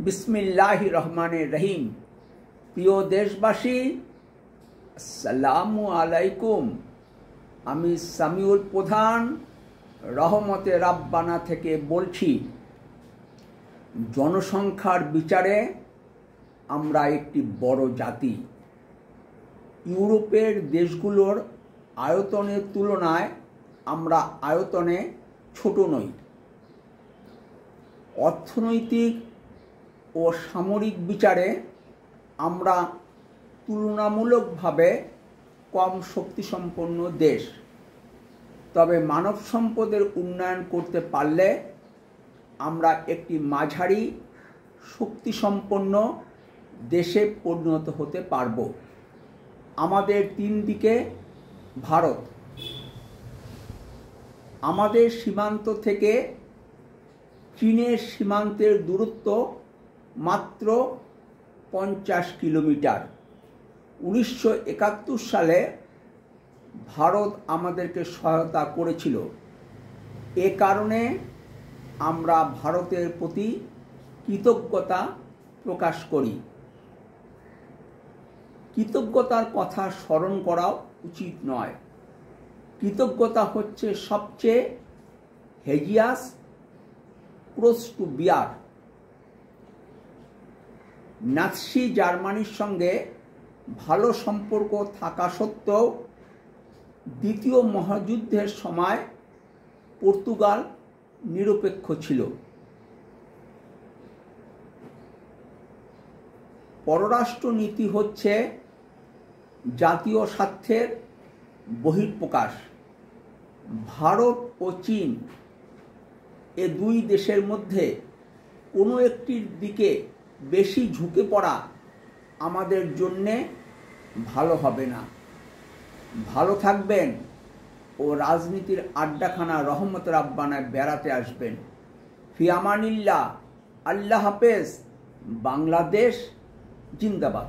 বিসমিল্লাহির রহমানির রহিম। প্রিয় দেশবাসী, আসসালামু আলাইকুম। আমি সামিউল প্রধান রহমতে রাব্বানা থেকে বলছি। জনসংখ্যার বিচারে আমরা একটি বড় জাতি। ইউরোপের দেশগুলোর আয়তনের তুলনায় আমরা আয়তনে ছোট নই। অর্থনৈতিক ও সামরিক বিচারে আমরা তুলনামূলকভাবে কম শক্তিসম্পন্ন দেশ। তবে মানব সম্পদের উন্নয়ন করতে পারলে আমরা একটি মাঝারি শক্তিসম্পন্ন দেশে পরিণত হতে পারব। আমাদের তিন দিকে ভারত। আমাদের সীমান্ত থেকে চীনের সীমান্তের দূরত্ব মাত্র 50 কিলোমিটার। 1971 সালে ভারত আমাদেরকে সহায়তা করেছিল। এ কারণে আমরা ভারতের প্রতি কৃতজ্ঞতা প্রকাশ করি। কৃতজ্ঞতার কথা স্মরণ করা উচিত নয়। কৃতজ্ঞতা হচ্ছে সবচেয়ে হেজিয়াস ক্রস টু বিয়ার। নাৎসি জার্মানির সঙ্গে ভালো সম্পর্ক থাকা সত্ত্বেও দ্বিতীয় মহাযুদ্ধের সময় পর্তুগাল নিরপেক্ষ ছিল। পররাষ্ট্রনীতি হচ্ছে জাতীয় স্বার্থের বহিঃপ্রকাশ। ভারত ও চীন এ দুই দেশের মধ্যে কোনো একটির দিকে বেশি ঝুঁকে পড়া আমাদের জন্যে ভালো হবে না। ভালো থাকবেন ও রাজনীতির আড্ডাখানা রহমত রাব্বানায় বেড়াতে আসবেন। ফি আমানিল্লাহ। আল্লাহ হাফেজ। বাংলাদেশ জিন্দাবাদ।